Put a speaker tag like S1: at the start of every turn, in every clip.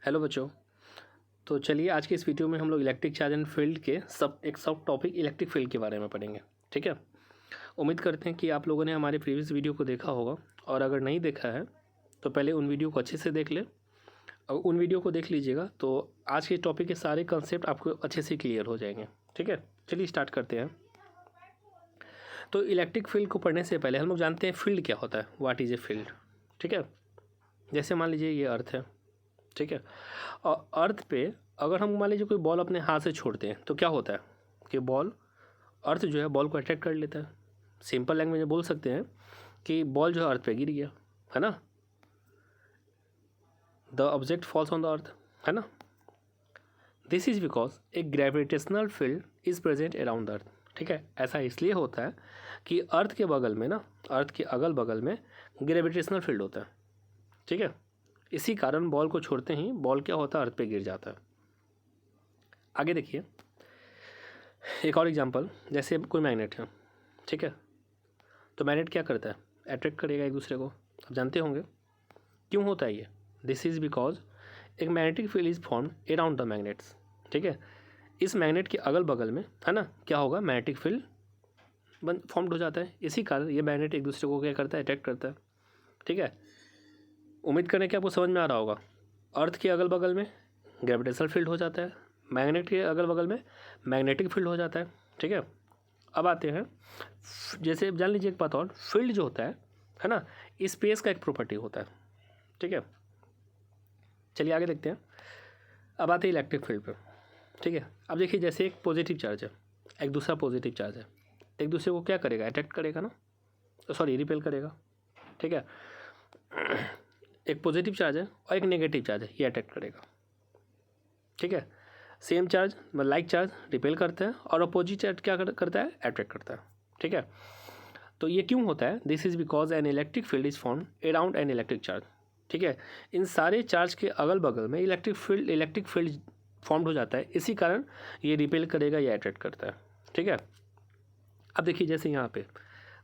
S1: Hello बच्चों। तो चलिए आज के इस वीडियो में हम लोग इलेक्ट्रिक चार्ज एंड फील्ड के सब टॉपिक इलेक्ट्रिक फील्ड के बारे में पढ़ेंगे। ठीक है, उम्मीद करते हैं कि आप लोगों ने हमारे प्रीवियस वीडियो को देखा होगा, और अगर नहीं देखा है तो पहले उन वीडियो को अच्छे से देख ले, और उन वीडियो को देख लीजिएगा तो आज के टॉपिक के सारे कंसेप्ट आपको अच्छे से क्लियर हो जाएंगे। ठीक है, चलिए स्टार्ट करते हैं। तो इलेक्ट्रिक फील्ड को पढ़ने से पहले हम लोग जानते हैं फील्ड क्या होता है, व्हाट इज़ ए फील्ड। ठीक है, जैसे मान लीजिए ये अर्थ है। ठीक है, और अर्थ पे अगर हम मान लीजिए कोई बॉल अपने हाथ से छोड़ते हैं तो क्या होता है कि बॉल, अर्थ जो है बॉल को अट्रैक्ट कर लेता है। सिंपल लैंग्वेज में बोल सकते हैं कि बॉल जो है अर्थ पे गिर गया, है ना, the object falls on the earth, है ना। This is because A gravitational field is present around the earth. ठीक है, ऐसा इसलिए होता है कि अर्थ के बगल में ना, अर्थ के अगल बगल में ग्रेविटेशनल फील्ड होता है। ठीक है, इसी कारण बॉल को छोड़ते ही बॉल क्या होता है, अर्थ पे गिर जाता है। आगे देखिए एक और एग्जांपल, जैसे कोई मैग्नेट है। ठीक है, तो मैग्नेट क्या करता है, अट्रैक्ट करेगा एक दूसरे को। आप जानते होंगे क्यों होता है ये। दिस इज़ बिकॉज एक magnetic field is formed around the magnets. ठीक है, इस मैग्नेट के अगल बगल में, है ना, क्या होगा, मैग्नेटिक फील्ड फॉर्म्ड हो जाता है। इसी कारण ये मैग्नेट एक दूसरे को क्या करता है, अट्रैक्ट करता है। ठीक है, उम्मीद करें कि आपको समझ में आ रहा होगा। अर्थ के अगल बगल में ग्रेविटेशनल फील्ड हो जाता है, मैग्नेट के अगल बगल में मैग्नेटिक फील्ड हो जाता है। ठीक है, अब आते हैं, जैसे जान लीजिए एक बात और, फील्ड जो होता है ना, स्पेस का एक प्रॉपर्टी होता है। ठीक है, चलिए आगे देखते हैं। अब आते हैं इलेक्ट्रिक फील्ड पे। ठीक है, अब देखिए जैसे एक पॉजिटिव चार्ज है, एक दूसरा पॉजिटिव चार्ज है, एक दूसरे को क्या करेगा, अट्रैक्ट करेगा ना, सॉरी रिपेल करेगा। ठीक है, एक पॉजिटिव चार्ज है और एक नेगेटिव चार्ज है, ये अट्रैक्ट करेगा। ठीक है, सेम चार्ज मतलब लाइक चार्ज रिपेल करता है, और अपोजिट चार्ज क्या करता है, अट्रैक्ट करता है। ठीक है, तो ये क्यों होता है, this is because an electric field is form around an electric charge. ठीक है, इन सारे चार्ज के अगल बगल में इलेक्ट्रिक फील्ड फॉर्म्ड हो जाता है, इसी कारण ये रिपेल करेगा या अट्रैक्ट करता है। ठीक है, अब देखिए जैसे यहाँ पे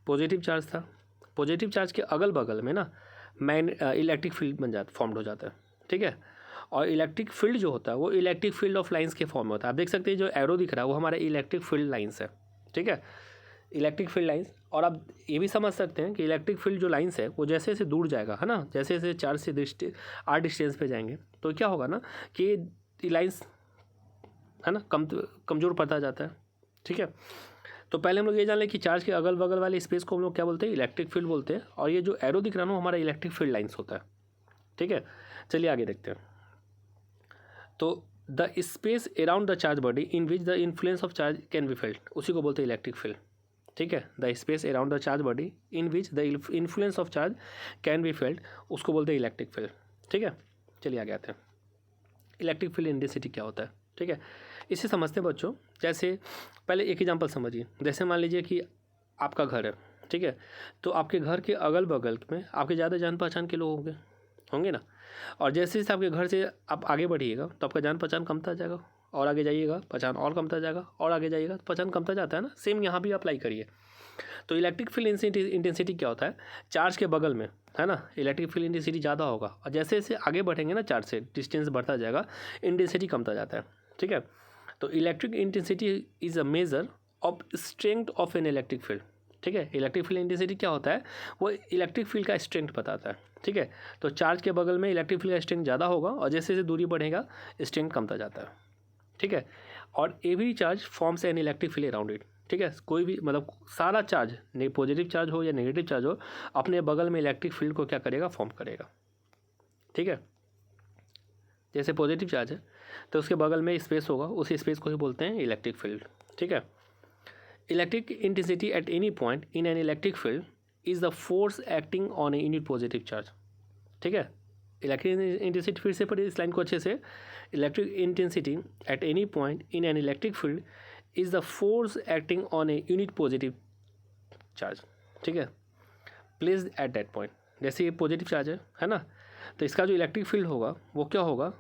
S1: पॉजिटिव चार्ज था, पॉजिटिव चार्ज के अगल बगल में ना इलेक्ट्रिक फील्ड फॉर्म्ड हो जाता है। ठीक है, और इलेक्ट्रिक फील्ड जो होता है वो इलेक्ट्रिक फील्ड ऑफ लाइंस के फॉर्म में होता है। आप देख सकते हैं जो एरो दिख रहा है वो हमारा इलेक्ट्रिक फील्ड लाइंस है। ठीक है, इलेक्ट्रिक फील्ड लाइंस, और आप ये भी समझ सकते हैं कि इलेक्ट्रिक फील्ड जो लाइंस है वो जैसे जैसे दूर जाएगा, है ना, जैसे जैसे चार्ज से आर डिस्टेंस पे जाएंगे तो क्या होगा ना कि लाइंस, है ना, कमज़ोर पड़ता जाता है। ठीक है, तो पहले हम लोग ये जान लें कि चार्ज के अगल बगल वाले स्पेस को हम लोग क्या बोलते हैं, इलेक्ट्रिक फील्ड बोलते हैं, और ये जो एरो दिख रहा है ना हमारा इलेक्ट्रिक फील्ड लाइंस होता है। ठीक है, चलिए आगे देखते हैं। तो the space around the charge body in which the influence of charge can be felt, उसी को बोलते हैं इलेक्ट्रिक फील्ड। ठीक है, the space around the charge body in which the influence of charge can be felt, उसको बोलते हैं electric field. ठीक है, चलिए आगे आते हैं। इलेक्ट्रिक फील्ड इंटेंसिटी क्या होता है। ठीक है, इसे समझते हैं बच्चों। जैसे पहले एक एग्जांपल समझिए, जैसे मान लीजिए कि आपका घर है। ठीक है, तो आपके घर के अगल बगल में आपके ज़्यादा जान पहचान के लोग होंगे ना, और जैसे जैसे आपके घर से आप आगे बढ़िएगा तो आपका जान पहचान कमता जाएगा, और आगे जाइएगा पहचान और कमता जाएगा, और आगे जाइएगा तो पहचान कमता जाता है ना। सेम यहाँ भी अप्लाई करिए। तो इलेक्ट्रिक फील्ड इंटेंसिटी क्या होता है, चार्ज के बगल में, है ना, इलेक्ट्रिक फील्ड इंटेंसिटी ज़्यादा होगा, और जैसे जैसे आगे बढ़ेंगे ना चार्ज से, डिस्टेंस बढ़ता जाएगा, इंटेंसिटी कमता जाता है। ठीक है, तो electric intensity is a measure of strength of an electric field. ठीक है, इलेक्ट्रिक फील्ड इंटेंसिटी क्या होता है, वो इलेक्ट्रिक फील्ड का स्ट्रेंथ बताता है। ठीक है, तो चार्ज के बगल में इलेक्ट्रिक फील्ड का स्ट्रेंथ ज़्यादा होगा, और जैसे जैसे दूरी बढ़ेगा स्ट्रेंथ कमता जाता है। ठीक है, और every charge forms an electric field around it. ठीक है, कोई भी मतलब सारा चार्ज, पॉजिटिव चार्ज हो या नेगेटिव चार्ज हो, अपने बगल में इलेक्ट्रिक फील्ड को क्या करेगा, फॉर्म करेगा। ठीक है, जैसे पॉजिटिव चार्ज है तो उसके बगल में स्पेस होगा, उस स्पेस को ही बोलते हैं इलेक्ट्रिक फील्ड। ठीक है, electric intensity at any point in an electric field is the force acting on a unit positive charge. ठीक है, इलेक्ट्रिक इंटेंसिटी फिर से पढ़िए इस लाइन को अच्छे से। Electric intensity at any point in an electric field is the force acting on a unit positive charge. ठीक है, प्लेस्ड एट दैट पॉइंट। जैसे ये पॉजिटिव चार्ज है ना, तो इसका जो इलेक्ट्रिक फील्ड होगा वो क्या होगा,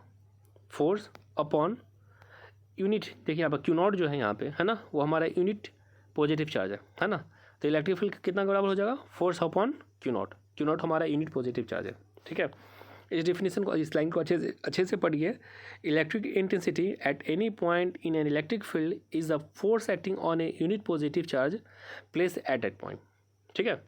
S1: फोर्स अपॉन यूनिट। देखिए यहाँ पर क्यू नॉट जो है यहाँ पे, है ना, वो हमारा यूनिट पॉजिटिव चार्ज है ना, तो इलेक्ट्रिक फील्ड कितना बराबर हो जाएगा, force upon Q not. Q not हमारा यूनिट पॉजिटिव चार्ज है। ठीक है, इस डेफिनेशन को, इस लाइन को अच्छे से पढ़िए। Electric intensity at any point in an electric field is the force acting on a unit positive charge place at that point. ठीक है,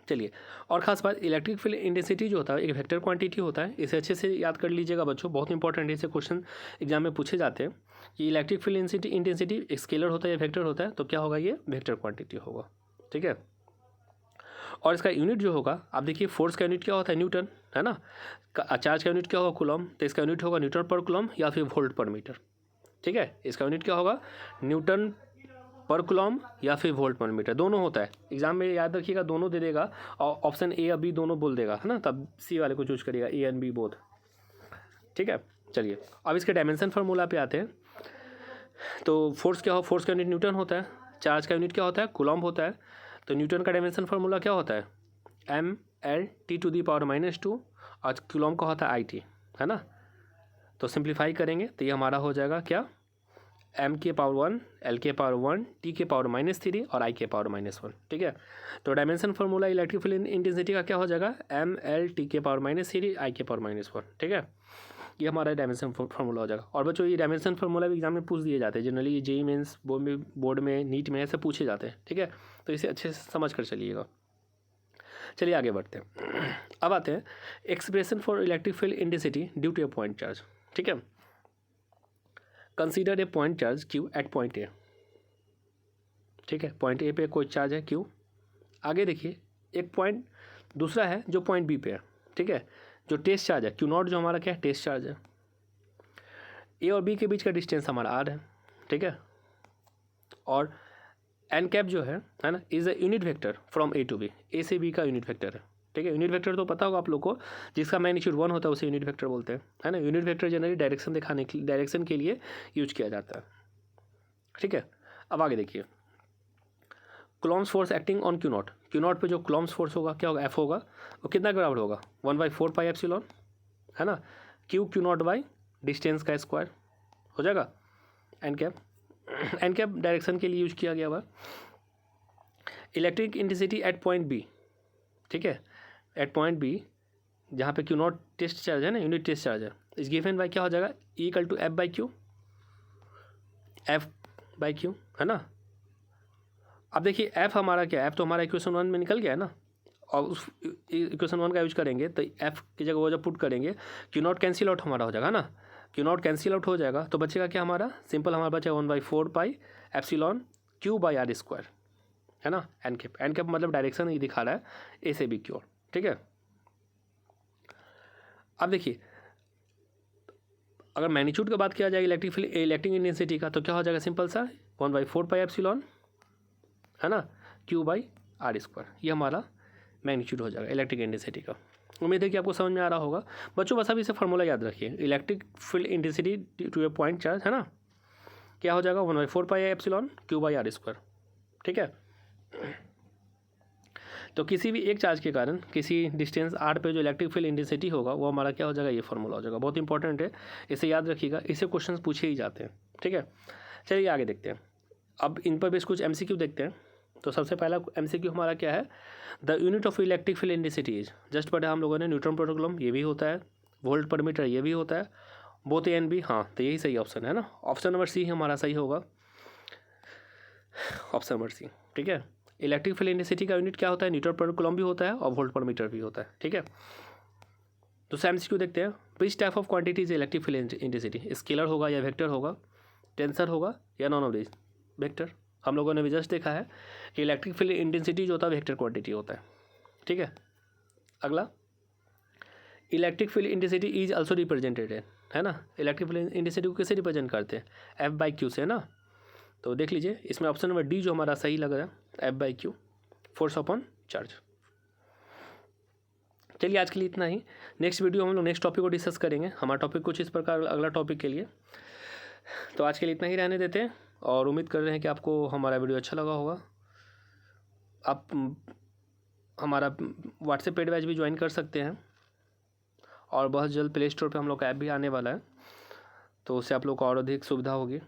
S1: चलिए, और ख़ास बात, इलेक्ट्रिक फील्ड इंटेंसिटी जो होता है एक वेक्टर क्वांटिटी होता है। इसे अच्छे से याद कर लीजिएगा बच्चों, बहुत इंपॉर्टेंट है, इसे क्वेश्चन एग्जाम में पूछे जाते हैं कि इलेक्ट्रिक फील्ड इंटेंसिटी एक स्केलर होता है या वेक्टर होता है, तो क्या होगा, ये वेक्टर क्वांटिटी होगा। ठीक है, और इसका यूनिट जो होगा, आप देखिए फोर्स का यूनिट क्या होता है, न्यूटन, है ना। चार्ज का यूनिट क्या होगा, कूलम, तो इसका यूनिट होगा न्यूटन पर कूलम या फिर वोल्ट पर मीटर। ठीक है, इसका यूनिट क्या होगा, न्यूटन पर कूलम या फिर वोल्ट पर मीटर, दोनों होता है। एग्जाम में याद रखिएगा, दोनों दे देगा और ऑप्शन ए या बी दोनों बोल देगा, है ना, तब सी वाले को चूज करिएगा, ए एंड बी बोथ। ठीक है, चलिए अब इसके डायमेंशन फार्मूला पे आते हैं। तो फोर्स क्या हो, फोर्स का यूनिट न्यूटन होता है, चार्ज का यूनिट क्या होता है, कूलम होता है। तो न्यूटन का डायमेंशन फार्मूला क्या होता है, mL/T⁻², और कूलम का होता है IT, है ना। तो सिंप्लीफाई करेंगे तो ये हमारा हो जाएगा क्या, m⁻1, L⁻1, T⁻³ और I⁻1। ठीक है, तो dimension formula electric field intensity का क्या हो जाएगा, mL T⁻³ I⁻1। ठीक है, ये हमारा डायमेंशन फार्मूला हो जाएगा। और बच्चों ये डायमेंशन फार्मूला भी एग्जाम में पूछ दिए जाते हैं जनरली, ये जेईई मेंस बोर्ड में नीट में ऐसे पूछे जाते हैं। ठीक है, तो इसे अच्छे से समझ कर चलिएगा। चलिए आगे बढ़ते हैं। अब आते हैं expression for electric field intensity due to a point charge. ठीक है, consider a point charge Q at point A. ठीक है, पॉइंट ए पे कोई चार्ज है Q। आगे देखिए एक पॉइंट दूसरा है जो पॉइंट बी पे है। ठीक है, जो टेस्ट चार्ज है Q0, जो हमारा क्या है, टेस्ट चार्ज है। ए और बी के बीच का डिस्टेंस हमारा R है। ठीक है, और एन कैप जो है ना, is a unit vector from A to B, A से बी का यूनिट वेक्टर है। ठीक है, यूनिट वेक्टर तो पता होगा आप लोग को, जिसका मैग्नीट्यूड 1 होता है उसे यूनिट वेक्टर बोलते हैं, है ना। यूनिट वेक्टर जनरली डायरेक्शन के लिए यूज किया जाता है। ठीक है, अब आगे देखिए, Coulomb's force acting on Q0 पे जो कूलॉम्स फोर्स होगा क्या होगा, F होगा, वो कितना के बराबर होगा, 1/4πε, है ना। Q0 बाई डिस्टेंस का स्क्वायर हो जाएगा। एन कैप डायरेक्शन के लिए यूज किया गया हुआ। Electric intensity at point B. ठीक है, एट पॉइंट बी जहाँ पे Q0 टेस्ट चार्ज है ना, यूनिट टेस्ट चार्ज है, इस गिवन बाई क्या हो जाएगा, E=F/Q, F/Q, है ना। अब देखिए F हमारा क्या है, F तो हमारा इक्वेशन 1 में निकल गया है ना, और उस इक्वेशन 1 का यूज करेंगे तो F की जगह वो जब पुट करेंगे Q0 कैंसिल आउट हमारा हो जाएगा ना, Q0 कैंसिल आउट हो जाएगा तो बचेगा क्या हमारा, सिंपल हमारा बचेगा 1/4πε₀Q/r², है ना। एन कैप मतलब डायरेक्शन ही दिखा रहा है ए से बी की ओर। ठीक है, अब देखिए अगर मैग्नीट्यूड की बात किया जाए इलेक्ट्रिक इंटेंसिटी का, तो क्या हो जाएगा, सिंपल सा 1/4πε, है ना, Q/r²। ये हमारा मैग्नीट्यूड हो जाएगा इलेक्ट्रिक इंटेंसिटी का। उम्मीद है कि आपको समझ में आ रहा होगा बच्चों। बस अभी इसे फार्मूला याद रखिए, electric field intensity to a point charge, है ना, क्या हो जाएगा, 1/4πε Q/r²। ठीक है, तो किसी भी एक चार्ज के कारण किसी डिस्टेंस r पे जो इलेक्ट्रिक फील्ड इंटेंसिटी होगा वो हमारा क्या हो जाएगा, ये फार्मूला हो जाएगा। बहुत इंपॉर्टेंट है, इसे याद रखिएगा, इससे क्वेश्चंस पूछे ही जाते हैं। ठीक है, चलिए आगे देखते हैं। अब इन पर बेस कुछ MCQ देखते हैं। तो सबसे पहला MCQ हमारा क्या है, the unit of electric field intensity is, just पढ़े हम लोगों ने, न्यूटन पर कूलम, ये भी होता है, वोल्ट पर मीटर ये भी होता है, बोथ ए एंड बी। हाँ, तो यही सही ऑप्शन है ना, ऑप्शन नंबर सी हमारा सही होगा, ऑप्शन नंबर सी। ठीक है, इलेक्ट्रिक फील्ड इंटेंसिटी का यूनिट क्या होता है, न्यूटन पर कूलम भी होता है और वोल्ट पर मीटर भी होता है। ठीक है, तो MCQ देखते हैं, which type of quantity is electric field intensity, scalar होगा या वेक्टर होगा, टेंसर होगा या नॉन ऑफ दिस, वेक्टर। हम लोगों ने भी जस्ट देखा है कि इलेक्ट्रिक फील्ड इंटेंसिटी जो होता है वेक्टर क्वांटिटी होता है। ठीक है, अगला, electric field intensity is also represented, है ना। इलेक्ट्रिक फील्ड इंटेंसिटी को कैसे रिप्रेजेंट करते हैं, F/Q से, है ना। तो देख लीजिए इसमें ऑप्शन नंबर डी जो हमारा सही लग रहा है, F/Q, फोर्स अपॉन चार्ज। चलिए आज के लिए इतना ही, नेक्स्ट वीडियो हम लोग नेक्स्ट टॉपिक को डिस्कस करेंगे। हमारा टॉपिक कुछ इस प्रकार अगला टॉपिक के लिए। तो आज के लिए इतना ही रहने देते हैं और उम्मीद कर रहे हैं कि आपको हमारा वीडियो अच्छा लगा होगा। आप हमारा व्हाट्सएप पेड बैच भी ज्वाइन कर सकते हैं और बहुत जल्द प्ले स्टोर पर हम लोग का ऐप भी आने वाला है, तो उससे आप लोग को और अधिक सुविधा होगी।